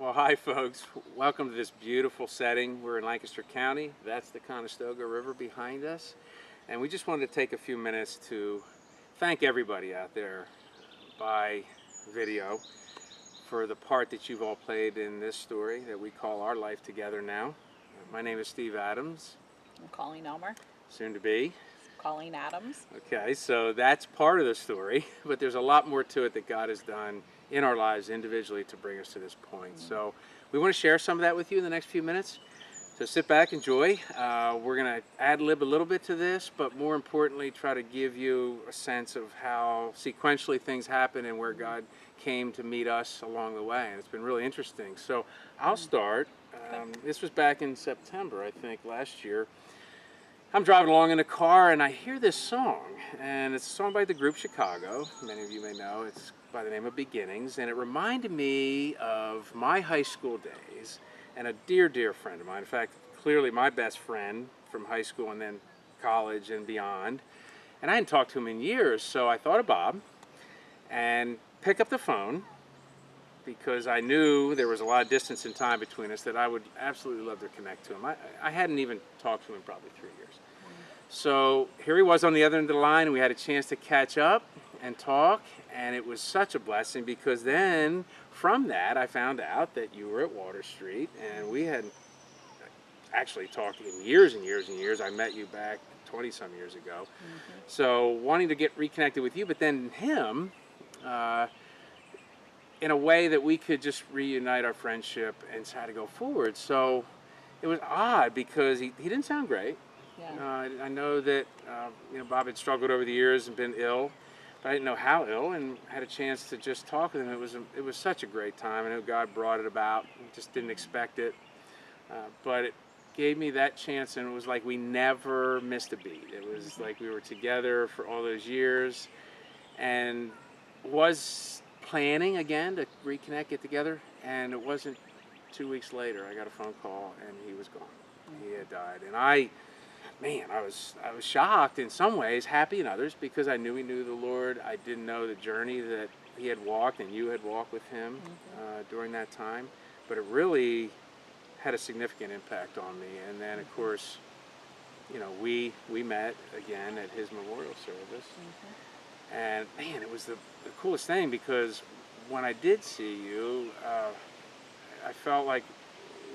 Well, hi folks. Welcome to this beautiful setting. We're in Lancaster County. That's the Conestoga River behind us. And we just wanted to take a few minutes to thank everybody out there by video for the part that you've all played in this story that we call our life together now. My name is Steve Adams. I'm Colleen Elmer. Soon to be. Colleen Adams. Okay, so that's part of the story, but there's a lot more to it that God has done in our lives individually to bring us to this point. So we want to share some of that with you in the next few minutes. So sit back, enjoy. We're going to ad-lib a little bit to this, but more importantly, try to give you a sense of how sequentially things happen and where God came to meet us along the way. And it's been really interesting. So I'll start. This was back in September, I think, last year. I'm driving along in a car and I hear this song, and it's a song by the group Chicago. Many of you may know. It's by the name of Beginnings, and it reminded me of my high school days and a dear, dear friend of mine. In fact, clearly my best friend from high school and then college and beyond. And I hadn't talked to him in years, so I thought of Bob and pick up the phone because I knew there was a lot of distance in time between us that I would absolutely love to connect to him. I hadn't even talked to him in probably 3 years. So here he was on the other end of the line, and we had a chance to catch up and talk, and it was such a blessing because then from that I found out that you were at Water Street, and we had actually talked in years and years and years. I met you back 20-some years ago. So wanting to get reconnected with you, but then him, in a way that we could just reunite our friendship and try to go forward. So it was odd because he didn't sound great. Yeah. I know that Bob had struggled over the years and been ill, but I didn't know how ill, and had a chance to just talk with him. It was such a great time. I know God brought it about. Just didn't expect it, but it gave me that chance, and it was like we never missed a beat. It was like we were together for all those years, and was planning again to reconnect, get together, and it wasn't 2 weeks later I got a phone call and he was gone. He had died, and I was shocked in some ways, happy in others, because I knew he knew the Lord. I didn't know the journey that he had walked and you had walked with him during that time, but it really had a significant impact on me. And then of course, we met again at his memorial service. And man, it was the coolest thing, because when I did see you, I felt like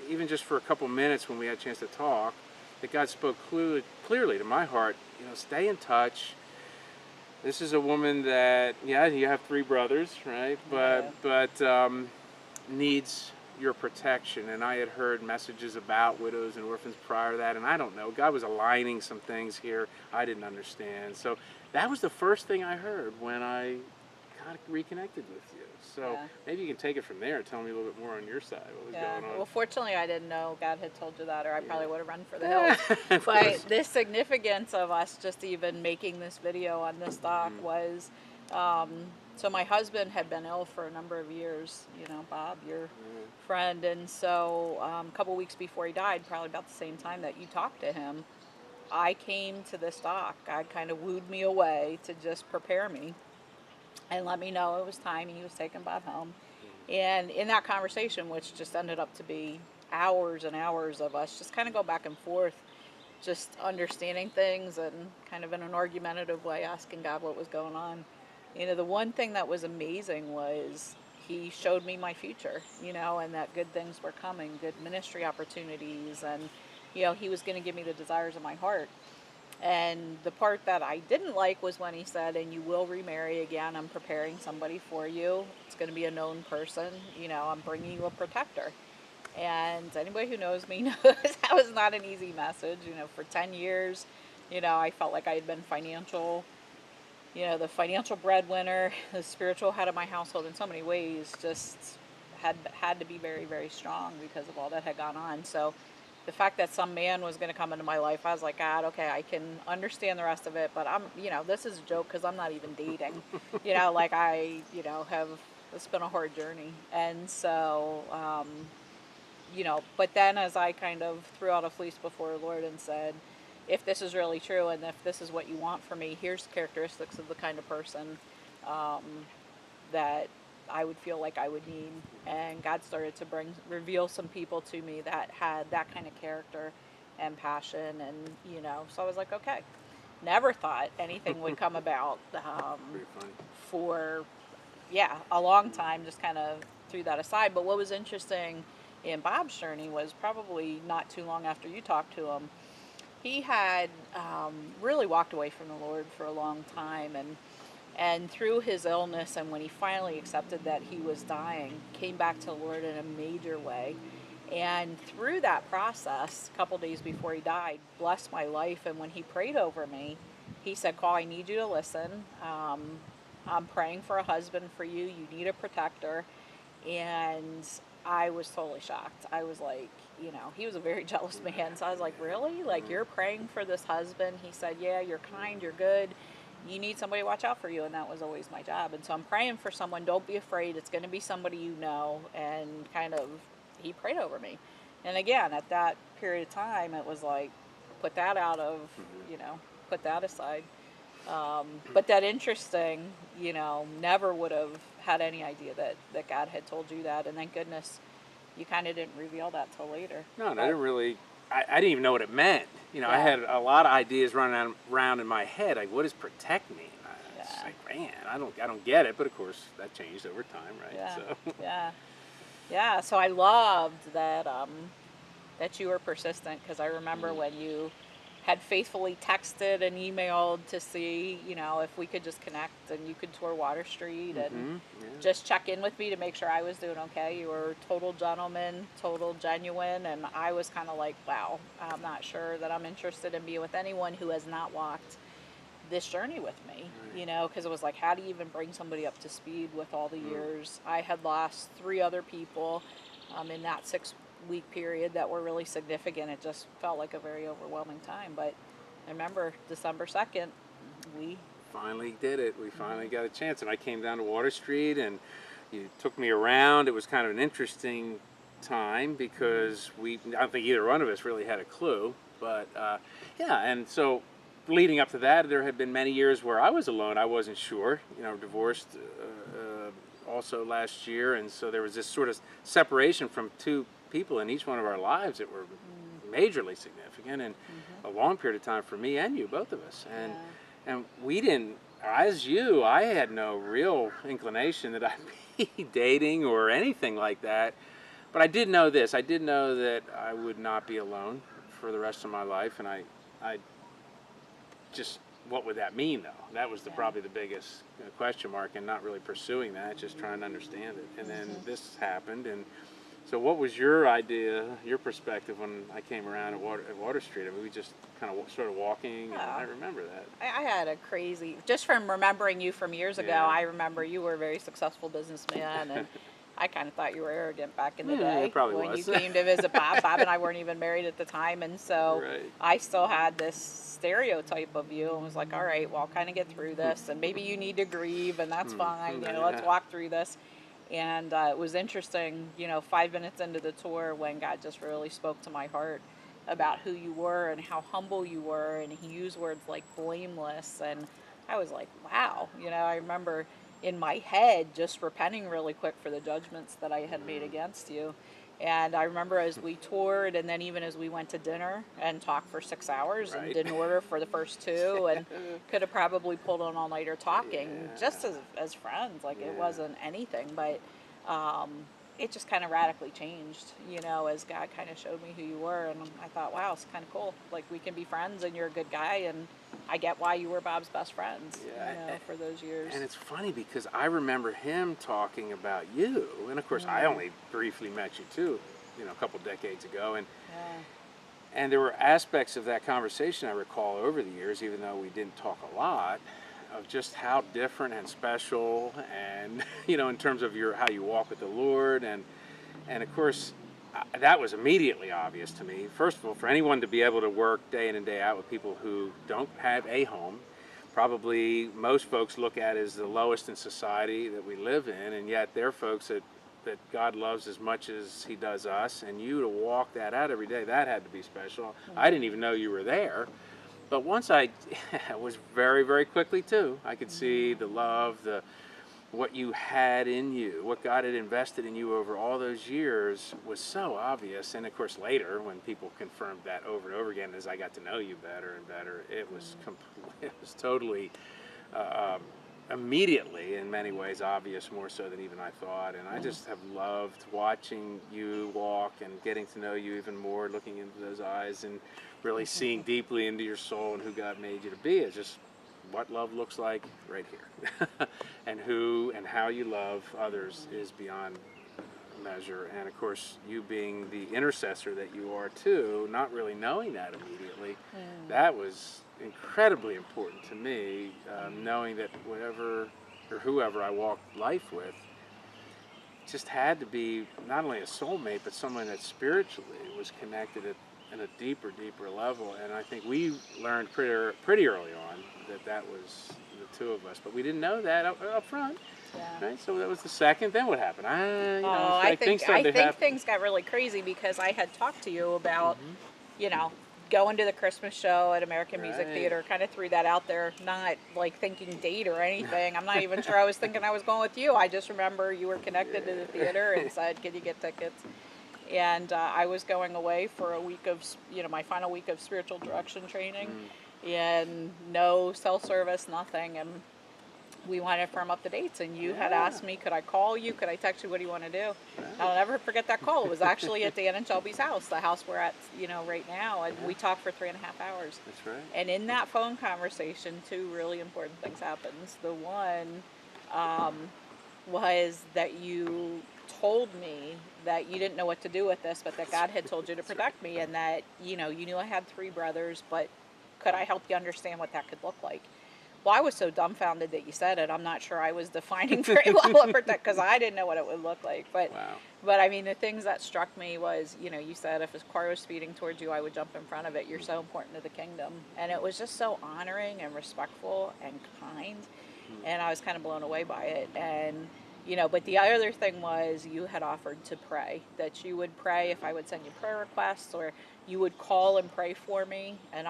even just for a couple minutes when we had a chance to talk, that God spoke clearly to my heart. Stay in touch. This is a woman that, you have 3 brothers, right? But needs your protection. And I had heard messages about widows and orphans prior to that, and I don't know, God was aligning some things here I didn't understand. So that was the first thing I heard when I got reconnected with you. So maybe you can take it from there and tell me a little bit more on your side, what was going on. Well, fortunately I didn't know God had told you that, or I probably would have run for the hills. But the significance of us just even making this video on this dock was, so my husband had been ill for a number of years, Bob, your friend, and so a couple weeks before he died, probably about the same time that you talked to him, I came to this dock. God kind of wooed me away to just prepare me and let me know it was time, and he was taking Bob home. And in that conversation, which just ended up to be hours and hours of us just kind of go back and forth, just understanding things and kind of in an argumentative way asking God what was going on. The one thing that was amazing was he showed me my future, and that good things were coming, good ministry opportunities, and he was going to give me the desires of my heart. And the part that I didn't like was when he said, and you will remarry again. I'm preparing somebody for you. It's going to be a known person. I'm bringing you a protector. And anybody who knows me knows that was not an easy message. For 10 years, I felt like I had been the financial breadwinner, the spiritual head of my household in so many ways, just had to be very, very strong because of all that had gone on. So the fact that some man was going to come into my life, I was like, God, okay, I can understand the rest of it, but this is a joke because I'm not even dating. It's been a hard journey. And so, but then as I kind of threw out a fleece before the Lord and said, if this is really true and if this is what you want for me, here's the characteristics of the kind of person that I would feel like I would need. And God started to reveal some people to me that had that kind of character and passion, and so I was like, okay. Never thought anything would come about Pretty funny. for a long time. Just kind of threw that aside. But what was interesting in Bob's journey was probably not too long after you talked to him. He had really walked away from the Lord for a long time, and through his illness, and when he finally accepted that he was dying, came back to the Lord in a major way. And through that process, a couple days before he died, blessed my life. And when he prayed over me, he said, Call, I need you to listen. I'm praying for a husband for you. You need a protector. And I was totally shocked. I was like, he was a very jealous man. So I was like, really? Like, you're praying for this husband? He said, yeah, you're kind, you're good. You need somebody to watch out for you. And that was always my job. And so I'm praying for someone. Don't be afraid. It's going to be somebody you know. And kind of, he prayed over me. And again, at that period of time, it was like, put that out of, put that aside. But that interesting, never would have had any idea that God had told you that. And thank goodness you kind of didn't reveal that till later. No, I didn't really. I didn't even know what it meant. I had a lot of ideas running around in my head. Like, what does protect mean? It's like, man, I don't get it. But of course, that changed over time, right? Yeah. So. Yeah. So I loved that that you were persistent, because I remember when you had faithfully texted and emailed to see, if we could just connect and you could tour Water Street and just check in with me to make sure I was doing okay. You were a total gentleman, total genuine, and I was kind of like, wow, I'm not sure that I'm interested in being with anyone who has not walked this journey with me, because it was like, how do you even bring somebody up to speed with all the years? I had lost 3 other people in that 6-week period that were really significant. It just felt like a very overwhelming time. But I remember December 2nd, we finally did it. We finally got a chance. And I came down to Water Street and you took me around. It was kind of an interesting time because I don't think either one of us really had a clue. But and so leading up to that, there had been many years where I was alone. I wasn't sure, divorced also last year. And so there was this sort of separation from 2 people in each one of our lives that were majorly significant and a long period of time for me and you, both of us. And we didn't, as you, I had no real inclination that I'd be dating or anything like that. But I did know this. I did know that I would not be alone for the rest of my life. And I just, what would that mean, though? That was probably the biggest question mark, and not really pursuing that, just trying to understand it. And then this happened. And so what was your idea, your perspective when I came around at Water Street? I mean, we just kind of started walking, and I remember that. I had a crazy, just from remembering you from years ago, I remember you were a very successful businessman, and I kind of thought you were arrogant back in the day. It probably when was. you came to visit Bob. Bob and I weren't even married at the time, and so I still had this stereotype of you, and was like, all right, well, I'll kind of get through this, and maybe you need to grieve, and that's fine, let's walk through this. And it was interesting, 5 minutes into the tour, when God just really spoke to my heart about who you were and how humble you were, and he used words like blameless, and I was like, wow. I remember in my head just repenting really quick for the judgments that I had made against you. And I remember as we toured, and then even as we went to dinner and talked for 6 hours and didn't order for the first 2, and could have probably pulled an all-nighter talking just as friends. Like, it wasn't anything, but it just kind of radically changed, as God kind of showed me who you were. And I thought, wow, it's kind of cool. Like, we can be friends, and you're a good guy, and I get why you were Bob's best friends, for those years. And it's funny because I remember him talking about you, and of course I only briefly met you too, a couple decades ago, and there were aspects of that conversation I recall over the years, even though we didn't talk a lot, of just how different and special, and in terms of how you walk with the Lord, and of course that was immediately obvious to me. First of all, for anyone to be able to work day in and day out with people who don't have a home, probably most folks look at as the lowest in society that we live in, and yet they're folks that God loves as much as he does us, and you to walk that out every day, that had to be special. I didn't even know you were there. But once I was very, very quickly too, I could see the love, what you had in you, what God had invested in you over all those years was so obvious. And of course, later when people confirmed that over and over again, as I got to know you better and better, it was it was totally immediately, in many ways, obvious, more so than even I thought. And I just have loved watching you walk and getting to know you even more, looking into those eyes and really seeing deeply into your soul and who God made you to be. It's just what love looks like right here. And who and how you love others is beyond measure. And of course, you being the intercessor that you are too, not really knowing that immediately, that was incredibly important to me, knowing that whatever or whoever I walked life with just had to be not only a soulmate, but someone that spiritually was connected at a deeper level. And I think we learned pretty early on that was the two of us, but we didn't know that up front. Yeah. Right, so that was the second. Then what happened? I think things got really crazy because I had talked to you about, you know, going to the Christmas show at American Music Theater. Kind of threw that out there, not like thinking date or anything. I'm not even sure I was thinking I was going with you. I just remember you were connected to the theater and said, "Can you get tickets?" And I was going away for a week of, my final week of spiritual direction training, and no cell service, nothing, and we wanted to firm up the dates, and you had asked me, could I call you, could I text you, what do you want to do? I'll never forget that call. It was actually at Dan and Shelby's house, the house we're at, right now, and we talked for 3.5 hours. That's right. And in that phone conversation, two really important things happened. The one was that you told me that you didn't know what to do with this, but that God had told you to protect me, and that, you knew I had 3 brothers, but could I help you understand what that could look like? Well, I was so dumbfounded that you said it. I'm not sure I was defining very well what protect, because I didn't know what it would look like. But, but I mean, the things that struck me was, you said if a car was speeding towards you, I would jump in front of it. You're so important to the kingdom. And it was just so honoring and respectful and kind. And I was kind of blown away by it. And, but the other thing was you had offered to pray, that you would pray if I would send you prayer requests, or you would call and pray for me. And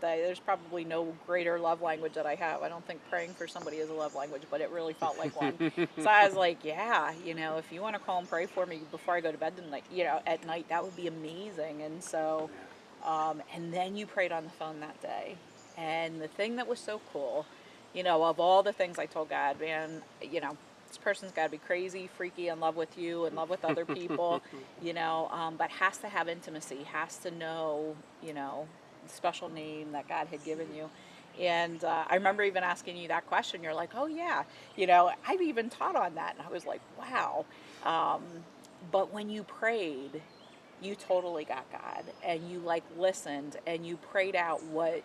there's probably no greater love language that I have. I don't think praying for somebody is a love language, but it really felt like one. So I was like, yeah, if you want to call and pray for me before I go to bed tonight, at night, that would be amazing. And so, and then you prayed on the phone that day. And the thing that was so cool, of all the things I told God, man, this person's got to be crazy, freaky, in love with you, in love with other people, but has to have intimacy, has to know, special name that God had given you. And I remember even asking you that question. You're like, oh yeah, I've even taught on that. And I was like, wow. But when you prayed, you totally got God, and you listened, and you prayed out what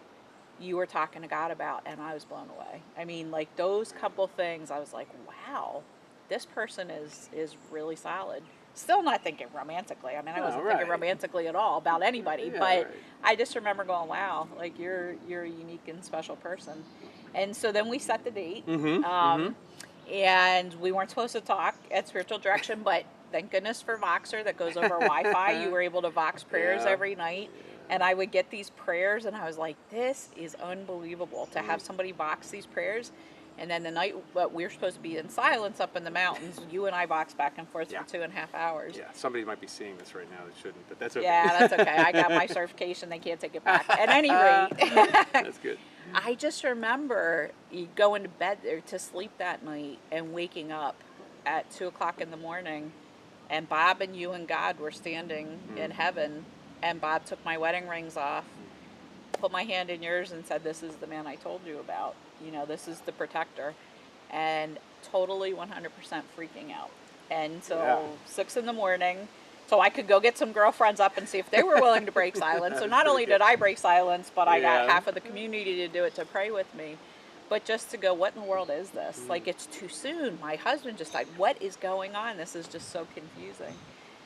you were talking to God about, and I was blown away. I mean, those couple things, I was like, wow, this person is really solid. Still not thinking romantically. I mean, I wasn't thinking romantically at all about anybody, but I just remember going, wow, you're a unique and special person. And so then we set the date, and we weren't supposed to talk at Spiritual Direction, but thank goodness for Voxer that goes over Wi-Fi. You were able to Vox prayers every night, and I would get these prayers, and I was like, this is unbelievable to have somebody Vox these prayers. And then the night we were supposed to be in silence up in the mountains, you and I boxed back and forth for 2.5 hours. Yeah, somebody might be seeing this right now that shouldn't, but that's okay. Yeah, that's okay. I got my certification. They can't take it back. At any rate. That's good. I just remember going to bed there to sleep that night and waking up at 2 o'clock in the morning, and Bob and you and God were standing in heaven, and Bob took my wedding rings off, put my hand in yours, and said, this is the man I told you about. This is the protector. And totally 100% freaking out. And so 6 in the morning, so I could go get some girlfriends up and see if they were willing to break silence. So not only did I break silence, but I got half of the community to do it, to pray with me. But just to go, what in the world is this? It's too soon. My husband just died. What is going on? This is just so confusing.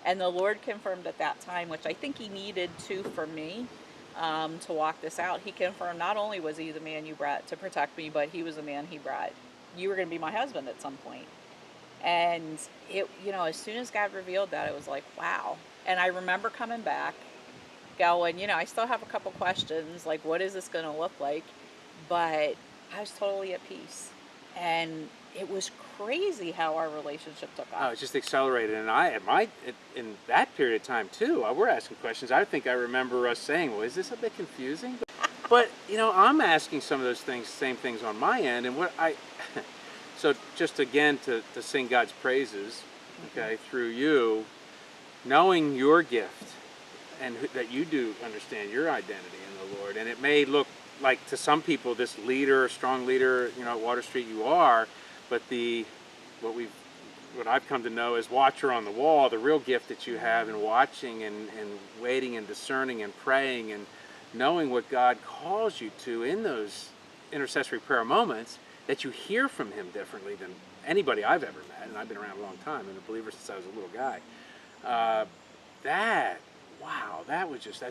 And the Lord confirmed at that time, which I think he needed to for me, to walk this out. He confirmed not only was he the man you brought to protect me, but he was the man he brought. You were going to be my husband at some point. And it, as soon as God revealed that, it was like, wow. And I remember coming back going, I still have a couple questions, what is this going to look like? But I was totally at peace. And it was crazy how our relationship took Oh, off. it's just accelerated, and in that period of time too, we're asking questions. I think I remember us saying, "Well, is this a bit confusing?" But I'm asking some of those things, same things on my end, and so just again to sing God's praises, okay, through you, knowing your gift, and that you do understand your identity in the Lord, and it may look like to some people this leader, strong leader, at Water Street you are, but what I've come to know is watcher on the wall, the real gift that you have in watching and waiting and discerning and praying and knowing what God calls you to in those intercessory prayer moments, that you hear from him differently than anybody I've ever met, and I've been around a long time and a believer since I was a little guy. That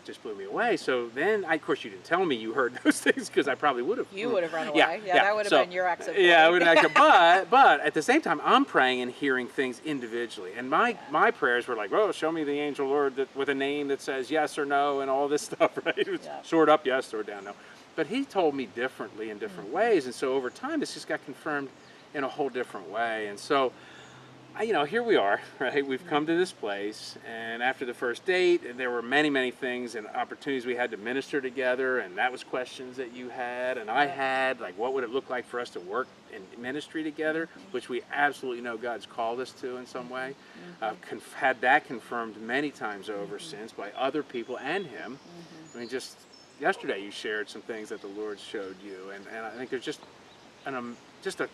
just blew me away. So then, of course, you didn't tell me you heard those things, because I probably would have. You would have run away. Yeah, that would have been your exit point. Yeah, I would have. But at the same time, I'm praying and hearing things individually, and my prayers were like, "Oh, show me the angel Lord with a name that says yes or no and all this stuff." Right? It was sword up, yes, sword down, no. But he told me differently in different ways, and so over time, this just got confirmed in a whole different way, and so. Here we are, right? We've come to this place, and after the first date, there were many, many things and opportunities we had to minister together, and that was questions that you had and I had, like what would it look like for us to work in ministry together, which we absolutely know God's called us to in some way. Had that confirmed many times over since by other people and him. I mean, just yesterday you shared some things that the Lord showed you, and I think there's just a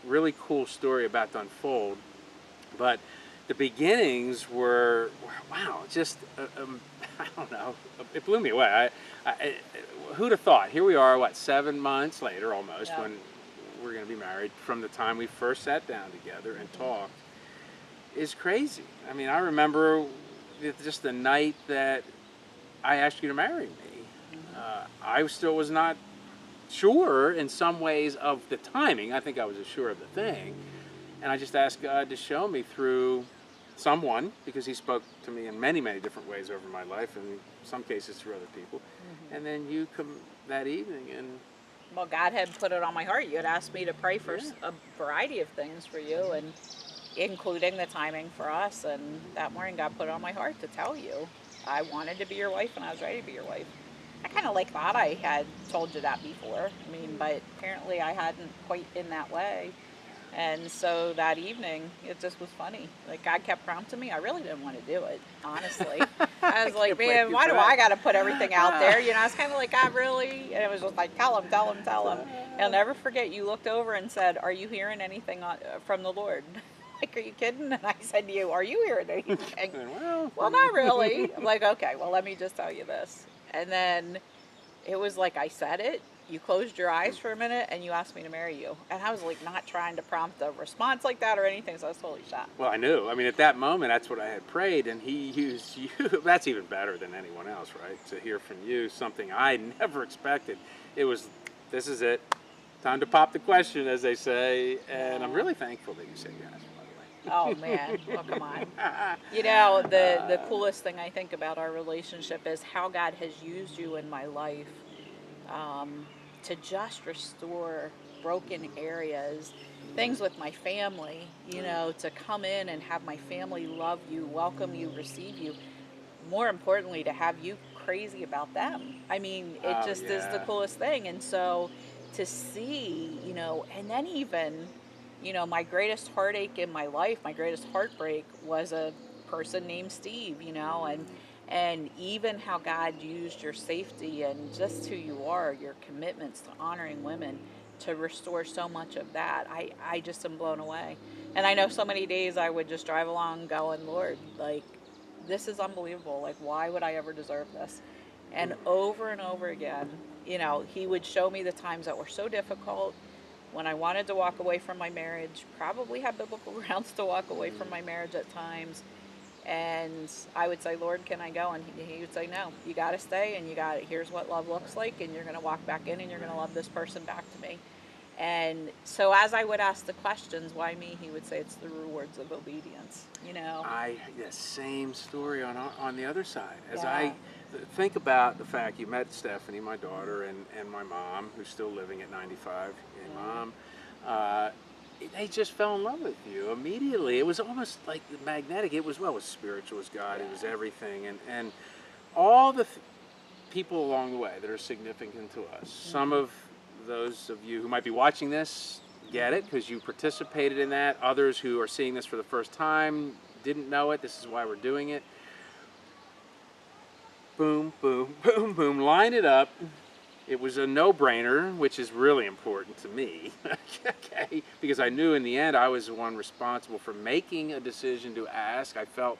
really cool story about to unfold. But the beginnings were, wow, just, I don't know, it blew me away. Who'd have thought? Here we are, 7 months later almost, when we're going to be married, from the time we first sat down together and talked, is crazy. I mean, I remember just the night that I asked you to marry me. I still was not sure in some ways of the timing. I think I was sure of the thing. And I just asked God to show me through someone, because he spoke to me in many, many different ways over my life, and in some cases through other people. And then you come that evening and... Well, God had put it on my heart. You had asked me to pray for a variety of things for you, and including the timing for us. And that morning God put it on my heart to tell you I wanted to be your wife and I was ready to be your wife. I kind of thought I had told you that before. I mean, but apparently I hadn't quite in that way. And so that evening, it just was funny. God kept prompting me. I really didn't want to do it, honestly. I was like, man, why do I got to put everything out there? I was kind of like, God, really? And it was just like, tell him. I'll never forget, you looked over and said, are you hearing anything from the Lord? Are you kidding? And I said to you, are you hearing anything? Well, not really. I'm like, okay, well, let me just tell you this. And then it was like I said it. You closed your eyes for a minute and you asked me to marry you. And I was not trying to prompt a response like that or anything, so I was totally shocked. Well, I knew. I mean, at that moment, that's what I had prayed, and he used you. That's even better than anyone else, right? To hear from you something I never expected. It was, this is it. Time to pop the question, as they say. And I'm really thankful that you said yes, by the way. Oh, man. Well, come on. The coolest thing I think about our relationship is how God has used you in my life. To just restore broken areas, things with my family, to come in and have my family love you, welcome you, receive you. More importantly, to have you crazy about them. I mean, it is the coolest thing. And so to see, and then even, my greatest heartache in my life, my greatest heartbreak was a person named Steve, and even how God used your safety and just who you are, your commitments to honoring women, to restore so much of that. I just am blown away. And I know so many days I would just drive along going, Lord, this is unbelievable. Why would I ever deserve this? And over again, he would show me the times that were so difficult, when I wanted to walk away from my marriage, probably had biblical grounds to walk away from my marriage at times. And I would say, Lord, can I go? And he would say, no, you got to stay, and here's what love looks like, and you're going to walk back in and you're going to love this person back to me. And so as I would ask the questions, why me? He would say, it's the rewards of obedience, The same story on the other side. As I think about the fact you met Stephanie, my daughter, and my mom, who's still living at 95. Hey, Mom. they just fell in love with you immediately. It was almost like magnetic. It was, well, it was spiritual, it was God, it was everything. And all the people along the way that are significant to us. Some of those of you who might be watching this get it because you participated in that. Others who are seeing this for the first time didn't know it. This is why we're doing it. Boom, boom, boom, boom. Line it up. It was a no-brainer, which is really important to me, okay? Because I knew in the end I was the one responsible for making a decision to ask. I felt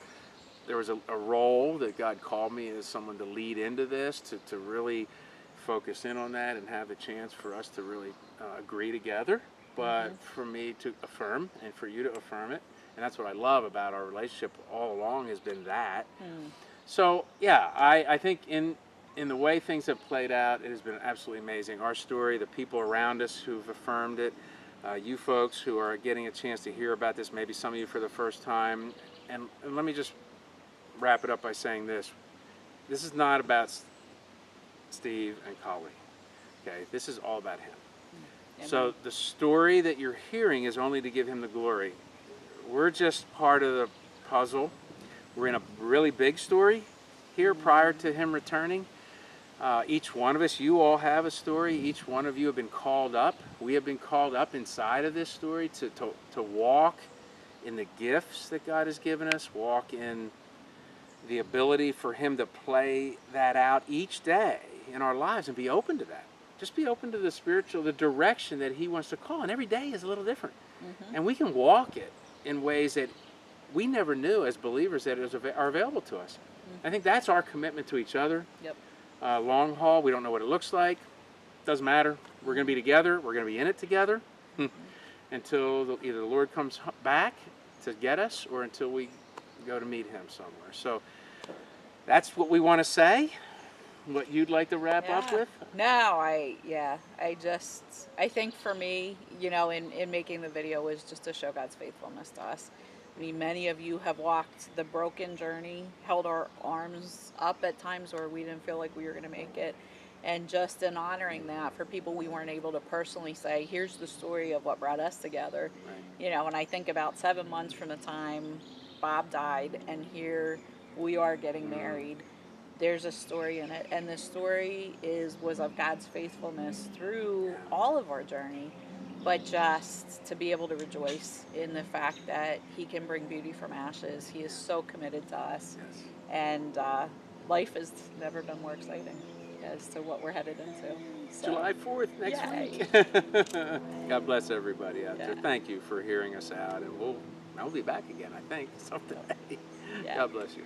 there was a role that God called me as someone to lead into this, to really focus in on that and have a chance for us to really agree together, but for me to affirm and for you to affirm it. And that's what I love about our relationship all along, has been that. So yeah, I think in the way things have played out, it has been absolutely amazing. Our story, the people around us who've affirmed it, you folks who are getting a chance to hear about this, maybe some of you for the first time. And let me just wrap it up by saying this. This is not about Steve and Colleen, okay? This is all about him. Amen. So the story that you're hearing is only to give him the glory. We're just part of the puzzle. We're in a really big story here prior to him returning. Each one of us, you all have a story. Each one of you have been called up. We have been called up inside of this story to walk in the gifts that God has given us, walk in the ability for him to play that out each day in our lives, and be open to that. Just be open to the spiritual, the direction that he wants to call. And every day is a little different. And we can walk it in ways that we never knew as believers that are available to us. I think that's our commitment to each other. Yep. Long haul, we don't know what it looks like. Doesn't matter. We're going to be together. We're going to be in it together until either the Lord comes back to get us, or until we go to meet him somewhere. So that's what we want to say. What you'd like to wrap up with? No, I think for me, you know, in making the video was just to show God's faithfulness to us. I mean, many of you have walked the broken journey, held our arms up at times where we didn't feel like we were going to make it. And just in honoring that, for people we weren't able to personally say, here's the story of what brought us together. Right. You know, and I think about 7 months from the time Bob died, and here we are getting married. There's a story in it, and the story was of God's faithfulness through all of our journey, but just to be able to rejoice in the fact that he can bring beauty from ashes. He is so committed to us, and life has never been more exciting as to what we're headed into. So, July 4th, next week. God bless everybody out there. Thank you for hearing us out, and I'll be back again, I think, someday. God bless you.